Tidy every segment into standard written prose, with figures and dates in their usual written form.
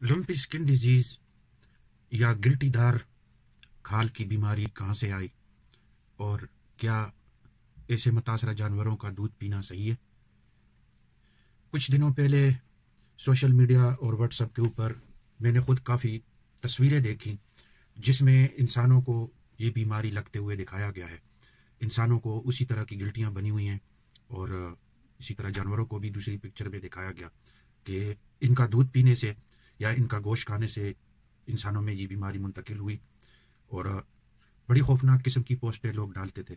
Lumpy skin disease या गिल्टीदार खाल की बीमारी कहाँ से आई और क्या ऐसे मुतासरा जानवरों का दूध पीना सही है? कुछ दिनों पहले सोशल मीडिया और व्हाट्सएप के ऊपर मैंने ख़ुद काफ़ी तस्वीरें देखी जिसमें इंसानों को ये बीमारी लगते हुए दिखाया गया है। इंसानों को उसी तरह की गिल्टियाँ बनी हुई हैं और इसी तरह जानवरों को भी दूसरी पिक्चर में दिखाया गया कि इनका दूध पीने से या इनका गोश्त खाने से इंसानों में ये बीमारी मुंतकिल हुई और बड़ी खौफनाक किस्म की पोस्टें लोग डालते थे।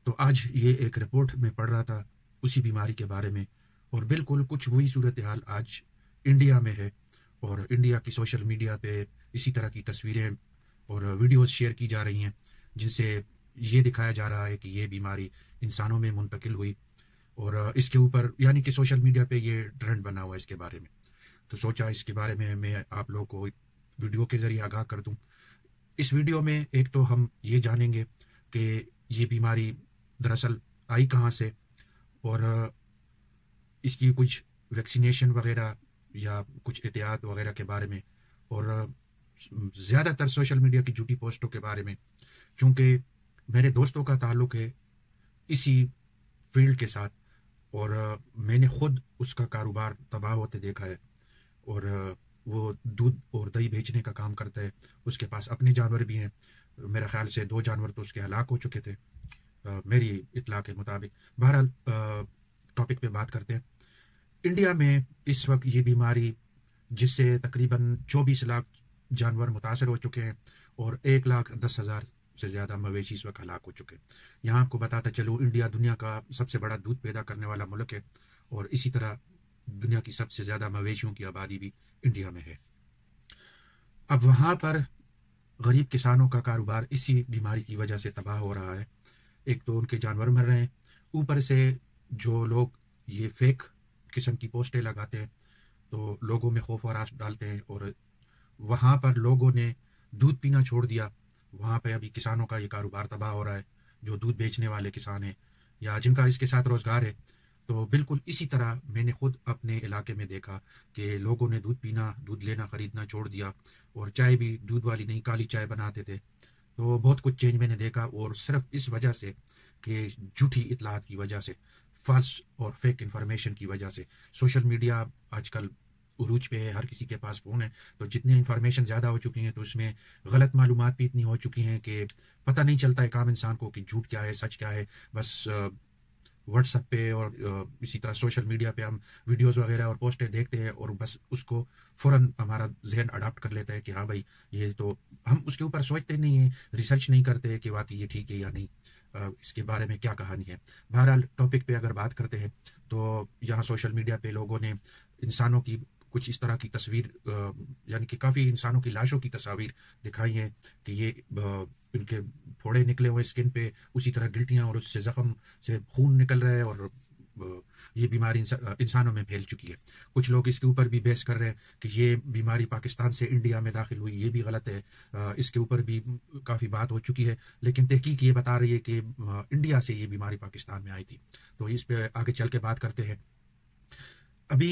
तो आज ये एक रिपोर्ट में पढ़ रहा था उसी बीमारी के बारे में और बिल्कुल कुछ वही सूरत हाल आज इंडिया में है और इंडिया की सोशल मीडिया पे इसी तरह की तस्वीरें और वीडियोस शेयर की जा रही हैं जिनसे ये दिखाया जा रहा है कि ये बीमारी इंसानों में मुंतकिल हुई और इसके ऊपर यानी कि सोशल मीडिया पे ये ट्रेंड बना हुआ है इसके बारे में। तो सोचा इसके बारे में मैं आप लोगों को वीडियो के ज़रिए आगाह कर दूं। इस वीडियो में एक तो हम ये जानेंगे कि ये बीमारी दरअसल आई कहाँ से और इसकी कुछ वैक्सीनेशन वगैरह या कुछ एहतियात वगैरह के बारे में और ज़्यादातर सोशल मीडिया की झूठी पोस्टों के बारे में, क्योंकि मेरे दोस्तों का ताल्लुक़ है इसी फील्ड के साथ और मैंने ख़ुद उसका कारोबार तबाह होते देखा है और वो दूध और दही बेचने का काम करता है। उसके पास अपने जानवर भी हैं, मेरा ख्याल से 2 जानवर तो उसके हलाक हो चुके थे मेरी इत्तला के मुताबिक। बहरहाल टॉपिक पे बात करते हैं। इंडिया में इस वक्त ये बीमारी जिससे तकरीबन 24 लाख जानवर मुतासर हो चुके हैं और 1,10,000 से ज़्यादा मवेशी इस वक्त हलाक हो चुके हैं। यहाँ आपको बताता चलूँ, इंडिया दुनिया का सबसे बड़ा दूध पैदा करने वाला मुल्क है और इसी तरह दुनिया की सबसे ज़्यादा मवेशियों की आबादी भी इंडिया में है। अब वहाँ पर गरीब किसानों का कारोबार इसी बीमारी की वजह से तबाह हो रहा है। एक तो उनके जानवर मर रहे हैं, ऊपर से जो लोग ये फेक किस्म की पोस्टें लगाते हैं तो लोगों में खौफ और आस डालते हैं और वहाँ पर लोगों ने दूध पीना छोड़ दिया। वहाँ पे अभी किसानों का ये कारोबार तबाह हो रहा है, जो दूध बेचने वाले किसान हैं या जिनका इसके साथ रोज़गार है। तो बिल्कुल इसी तरह मैंने ख़ुद अपने इलाके में देखा कि लोगों ने दूध पीना, दूध लेना, ख़रीदना छोड़ दिया और चाय भी दूध वाली नहीं, काली चाय बनाते थे। तो बहुत कुछ चेंज मैंने देखा और सिर्फ इस वजह से कि झूठी इतलात की वजह से, फॉल्स और फेक इन्फॉर्मेशन की वजह से। सोशल मीडिया आजकल उरूज पे है, हर किसी के पास फ़ोन है, तो जितनी इन्फॉर्मेशन ज़्यादा हो चुकी हैं तो उसमें गलत मालूमात भी इतनी हो चुकी हैं कि पता नहीं चलता है एक आम इंसान को कि झूठ क्या है, सच क्या है। बस व्हाट्सएप पे और इसी तरह सोशल मीडिया पे हम वीडियोस वगैरह और पोस्टें देखते हैं और बस उसको फ़ौरन हमारा जहन अडाप्ट कर लेता है कि हाँ भाई ये तो, हम उसके ऊपर सोचते नहीं हैं, रिसर्च नहीं करते कि वाकई ये ठीक है या नहीं, इसके बारे में क्या कहानी है। बहरहाल टॉपिक पे अगर बात करते हैं तो यहाँ सोशल मीडिया पे लोगों ने इंसानों की कुछ इस तरह की तस्वीर यानी कि काफ़ी इंसानों की लाशों की तस्वीर दिखाई हैं कि ये इनके फोड़े निकले हुए स्किन पे, उसी तरह गिल्टियाँ और उससे ज़ख्म से खून निकल रहा है और ये बीमारी इंसानों में फैल चुकी है। कुछ लोग इसके ऊपर भी बहस कर रहे हैं कि ये बीमारी पाकिस्तान से इंडिया में दाखिल हुई, ये भी गलत है। इसके ऊपर भी काफ़ी बात हो चुकी है, लेकिन तहकीक ये बता रही है कि इंडिया से ये बीमारी पाकिस्तान में आई थी। तो इस पर आगे चल के बात करते हैं। अभी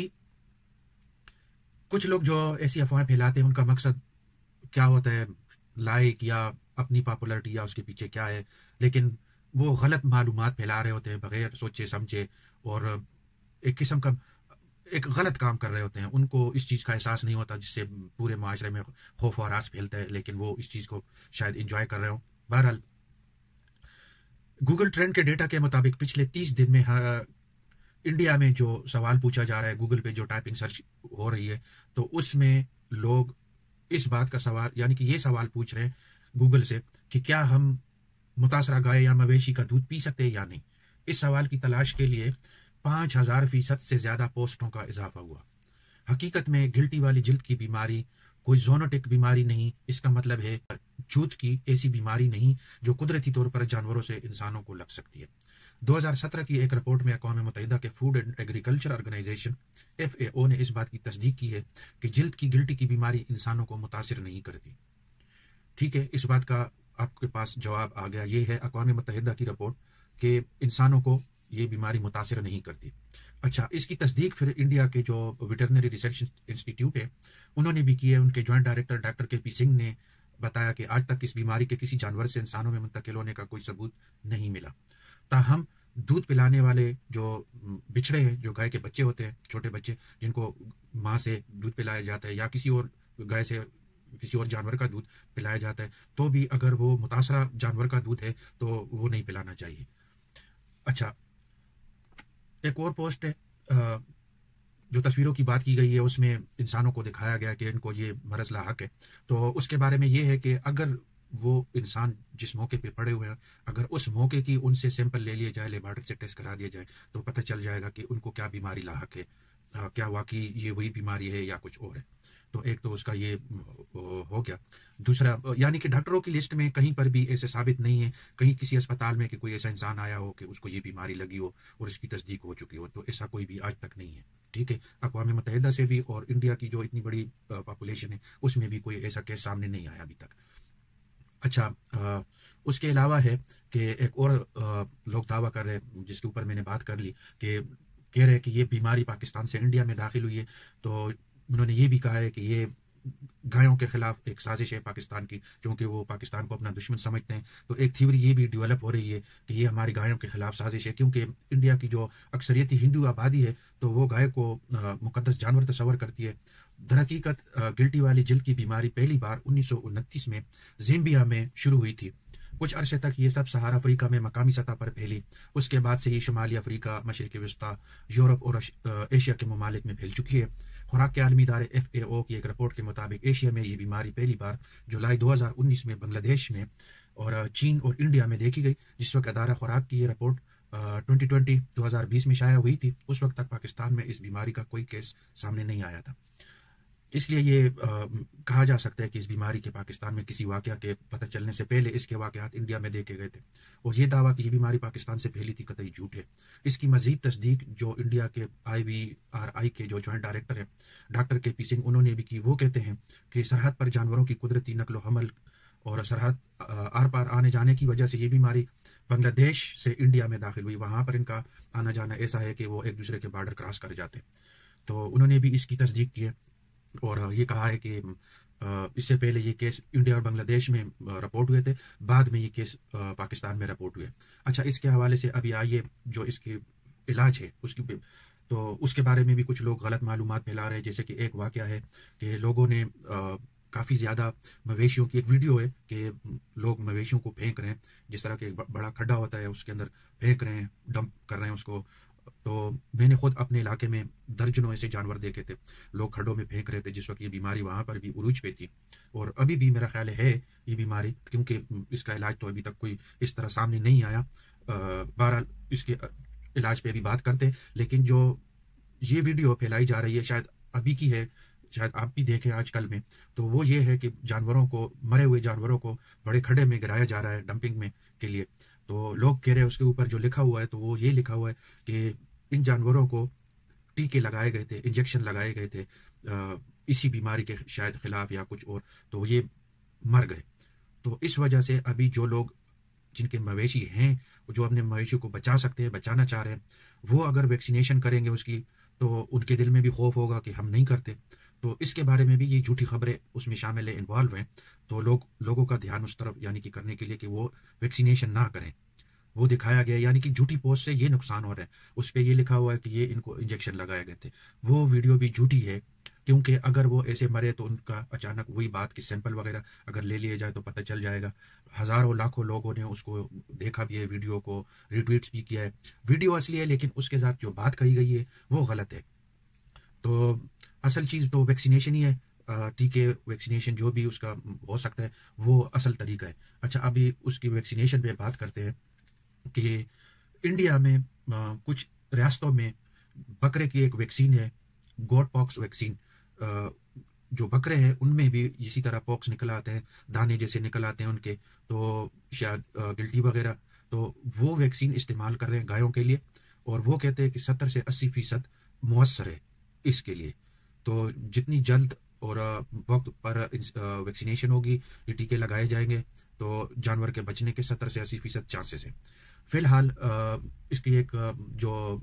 कुछ लोग जो ऐसी अफवाहें फैलाते हैं उनका मकसद क्या होता है, लाइक या अपनी पॉपुलैरिटी या उसके पीछे क्या है, लेकिन वो गलत मालूमात फैला रहे होते हैं बगैर सोचे समझे और एक किस्म का एक गलत काम कर रहे होते हैं। उनको इस चीज़ का एहसास नहीं होता जिससे पूरे माशरे में खौफ और आस फैलता है, लेकिन वो इस चीज़ को शायद इंजॉय कर रहे हो। बहरहाल गूगल ट्रेंड के डेटा के मुताबिक पिछले 30 दिन में इंडिया में जो सवाल पूछा जा रहा है, गूगल पे जो टाइपिंग सर्च हो रही है, तो उसमें लोग इस बात का सवाल यानी कि ये सवाल पूछ रहे हैं गूगल से कि क्या हम मुतासरा गाय या मवेशी का दूध पी सकते हैं या नहीं। इस सवाल की तलाश के लिए 5000% से ज़्यादा पोस्टों का इजाफा हुआ। हकीकत में गिल्टी वाली जिल्द की बीमारी कोई जोनोटिक बीमारी नहीं, इसका मतलब है छूत की ऐसी बीमारी नहीं जो कुदरती तौर पर जानवरों से इंसानों को लग सकती है। 2017 की एक रिपोर्ट में अक़वाम मुत्तहिदा के food and agriculture organization FAO ने इस बात की तस्दीक की है कि जिल्द की गिल्टी की बीमारी इंसानों को मुतासिर नहीं करती। ठीक है, इस बात का आपके पास जवाब आ गया। ये है अक़वाम मुत्तहिदा की रिपोर्ट कि इंसानों को ये बीमारी मुतासिर नहीं करती। अच्छा, इसकी तस्दीक फिर इंडिया के जो वेटरनरी रिसर्च इंस्टीट्यूट है उन्होंने भी की है। उनके जॉइंट डायरेक्टर डॉक्टर के पी सिंह ने बताया कि आज तक इस बीमारी के किसी जानवर से इंसानों में मुंतकिल होने का कोई सबूत नहीं मिला। ताहम दूध पिलाने वाले जो बिछड़े हैं, जो गाय के बच्चे होते हैं, छोटे बच्चे जिनको माँ से दूध पिलाया जाता है या किसी और गाय से किसी और जानवर का दूध पिलाया जाता है, तो भी अगर वो मुतासरा जानवर का दूध है तो वो नहीं पिलाना चाहिए। अच्छा, एक और पोस्ट है जो तस्वीरों की बात की गई है, उसमें इंसानों को दिखाया गया कि इनको ये मरज़ लाहक है। तो उसके बारे में ये है कि अगर वो इंसान जिस मौके पे पड़े हुए हैं, अगर उस मौके की उनसे सैंपल ले लिए जाए, लेबार्टरी से टेस्ट करा दिया जाए, तो पता चल जाएगा कि उनको क्या बीमारी लाहक है, क्या वाकई ये वही बीमारी है या कुछ और है। तो एक तो उसका ये हो गया। दूसरा, यानी कि डॉक्टरों की लिस्ट में कहीं पर भी ऐसे साबित नहीं है, कहीं किसी अस्पताल में कि कोई ऐसा इंसान आया हो कि उसको ये बीमारी लगी हो और इसकी तस्दीक हो चुकी हो, तो ऐसा कोई भी आज तक नहीं है। ठीक है, अक़वाम मुत्तहिदा से भी और इंडिया की जो इतनी बड़ी पॉपुलेशन है उसमें भी कोई ऐसा केस सामने नहीं आया अभी तक। अच्छा, उसके अलावा है कि एक और लोग दावा कर रहे हैं, जिसके ऊपर मैंने बात कर ली, कि कह रहे हैं कि ये बीमारी पाकिस्तान से इंडिया में दाखिल हुई है। तो उन्होंने ये भी कहा है कि ये गायों के खिलाफ एक साजिश है पाकिस्तान की, क्योंकि वो पाकिस्तान को अपना दुश्मन समझते हैं। तो एक थ्योरी ये भी डेवलप हो रही है कि ये हमारी गायों के खिलाफ साजिश है, क्योंकि इंडिया की जो अक्सरियती हिंदू आबादी है तो वो गाय को मुकद्दस जानवर तस्वर करती है। दरहकीकत गिल्टी वाली जिल्द की बीमारी पहली बार 1929 में ज़ाम्बिया में शुरू हुई थी। कुछ अरसे तक ये सब सहारा अफ्रीका में मकामी सतह पर फैली। उसके बाद से ये शुमाली अफ्रीका, मशरक़ी वस्ता, यूरोप और एशिया के ममालिक में फैल चुकी है। खुराक के आलमी इदारे FAO की एक रिपोर्ट के मुताबिक एशिया में ये बीमारी पहली बार जुलाई 2019 में बांग्लादेश में और चीन और इंडिया में देखी गई। जिस वक्त अदारा खुराक की ये रिपोर्ट 2020 में शाया हुई थी, उस वक्त तक पाकिस्तान में इस बीमारी का कोई केस सामने नहीं आया था। इसलिए ये कहा जा सकता है कि इस बीमारी के पाकिस्तान में किसी वाक़या के पता चलने से पहले इसके वाक़यात इंडिया में देखे गए थे, और ये दावा कि ये बीमारी पाकिस्तान से फैली थी कतई झूठ है। इसकी मज़ीद तस्दीक जो इंडिया के IVRI के जो जॉइंट डायरेक्टर हैं डॉक्टर के पी सिंह, उन्होंने भी की। वो कहते हैं कि सरहद पर जानवरों की कुदरती नकलो हमल और सरहद आर पार आने जाने की वजह से ये बीमारी बांग्लादेश से इंडिया में दाखिल हुई। वहाँ पर इनका आना जाना ऐसा है कि वो एक दूसरे के बॉर्डर क्रॉस कर जाते। तो उन्होंने भी इसकी तस्दीक की है और ये कहा है कि इससे पहले ये केस इंडिया और बांग्लादेश में रिपोर्ट हुए थे, बाद में ये केस पाकिस्तान में रिपोर्ट हुए। अच्छा, इसके हवाले से अभी आइए जो इसके इलाज है तो उसके बारे में भी कुछ लोग गलत मालूमात फैला रहे हैं। जैसे कि एक वाक़या है कि लोगों ने काफ़ी ज़्यादा मवेशियों की, एक वीडियो है कि लोग मवेशियों को फेंक रहे हैं, जिस तरह के एक बड़ा खड्डा होता है उसके अंदर फेंक रहे हैं, डंप कर रहे हैं उसको। तो मैंने खुद अपने इलाके में दर्जनों ऐसे जानवर देखे थे, लोग खड्डों में फेंक रहे थे जिस वक्त ये बीमारी वहाँ पर भी उरूज पे थी। और अभी भी मेरा ख्याल है ये बीमारी, क्योंकि इसका इलाज तो अभी तक कोई इस तरह सामने नहीं आया। बहरहाल इसके इलाज पे भी बात करते हैं, लेकिन जो ये वीडियो फैलाई जा रही है शायद अभी की है, शायद आप भी देखें आजकल में, तो वो ये है कि जानवरों को, मरे हुए जानवरों को बड़े खड्डे में गिराया जा रहा है डंपिंग में के लिए। तो लोग कह रहे हैं, उसके ऊपर जो लिखा हुआ है तो वो ये लिखा हुआ है कि इन जानवरों को टीके लगाए गए थे, इंजेक्शन लगाए गए थे इसी बीमारी के शायद खिलाफ या कुछ और, तो ये मर गए। तो इस वजह से अभी जो लोग जिनके मवेशी हैं, जो अपने मवेशी को बचा सकते हैं, बचाना चाह रहे हैं, वो अगर वैक्सीनेशन करेंगे उसकी, तो उनके दिल में भी खौफ होगा कि हम नहीं करते। तो इसके बारे में भी ये झूठी खबरें उसमें शामिल है, इन्वॉल्व हैं। तो लोगों का ध्यान उस तरफ यानी कि करने के लिए कि वो वैक्सीनेशन ना करें, वो दिखाया गया, यानी कि झूठी पोस्ट से ये नुकसान हो रहा है। उस पर ये लिखा हुआ है कि ये इनको इंजेक्शन लगाए गए थे, वो वीडियो भी झूठी है। क्योंकि अगर वो ऐसे मरे तो उनका अचानक वही बात कि सैंपल वगैरह अगर ले लिए जाए तो पता चल जाएगा। हज़ारों लाखों लोगों ने उसको देखा भी है, वीडियो को रिट्वीट भी किया है। वीडियो असली है, लेकिन उसके साथ जो बात कही गई है वो गलत है। तो असल चीज़ तो वैक्सीनेशन ही है, टीके वैक्सीनेशन जो भी उसका हो सकता है वो असल तरीका है। अच्छा, अभी उसकी वैक्सीनेशन पे बात करते हैं कि इंडिया में कुछ रियासतों में बकरे की एक वैक्सीन है, गोट पॉक्स वैक्सीन। जो बकरे हैं उनमें भी इसी तरह पॉक्स निकल आते हैं, दाने जैसे निकल आते हैं उनके, तो शायद गिल्टी वगैरह, तो वो वैक्सीन इस्तेमाल कर रहे हैं गायों के लिए। और वो कहते हैं कि 70 से 80% मुअस्सर है इसके लिए। तो जितनी जल्द और वक्त पर वैक्सीनेशन होगी, ये टीके लगाए जाएंगे, तो जानवर के बचने के 70 से 80% चांसेस है। फिलहाल इसकी एक जो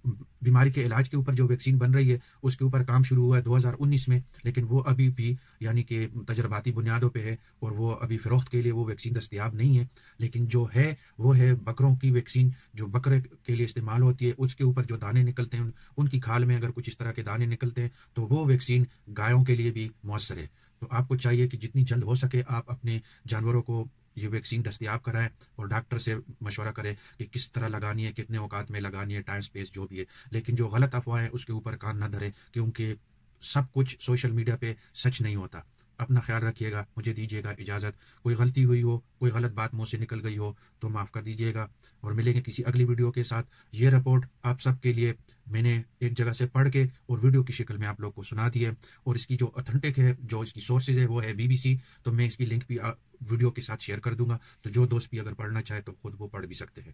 بیماری کے علاج کے اوپر جو ویکسین بن رہی ہے اس کے اوپر کام شروع ہوا ہے 2019 میں، لیکن وہ ابھی بھی یعنی کہ تجرباتی بنیادوں پہ ہے، اور وہ ابھی فروخت کے لیے وہ ویکسین دستیاب نہیں ہے۔ لیکن جو ہے وہ ہے بکروں کی ویکسین، جو بکرے کے لیے استعمال ہوتی ہے، اس کے اوپر جو دانے نکلتے ہیں، ان کی کھال میں اگر کچھ اس طرح کے دانے نکلتے ہیں تو وہ ویکسین گایوں کے لیے بھی مؤثر ہے۔ تو آپ کو چاہیے کہ جتنی جلد ہو سکے آپ اپنے جانوروں کو یہ ویکسین دستیاب کرائیں، اور ڈاکٹر سے مشورہ کریں کہ کس طرح لگانی ہے، کتنے اوقات میں لگانی ہے، ٹائم سپیس جو بھی ہے۔ لیکن جو غلط افواہیں اس کے اوپر کان نہ دھریں، کیونکہ سب کچھ سوشل میڈیا پہ سچ نہیں ہوتا۔ اپنا خیال رکھیے گا، مجھے دیجیے گا اجازت۔ کوئی غلطی ہوئی ہو، کوئی غلط بات منہ سے نکل گئی ہو تو معاف کر دیجیے گا، اور ملیں گے کسی اگلی ویڈیو کے ساتھ۔ یہ رپورٹ آپ سب کے لیے میں نے ایک جگہ سے پڑھ کے اور ویڈیو کی شکل میں آپ لوگ کو سنا دی ہے، اور اس کی جو اتھینٹک ہے، جو اس کی سورسز ہے وہ ہے BBC۔ تو میں اس کی لنک بھی ویڈیو کے ساتھ شیئر کر دوں گا، تو جو دوست بھی اگر پڑھنا چاہے تو خود وہ پڑھ بھی سکتے ہیں۔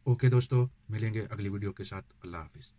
اوکے دوستو، ملیں گے اگلی ویڈیو کے ساتھ۔ اللہ حافظ۔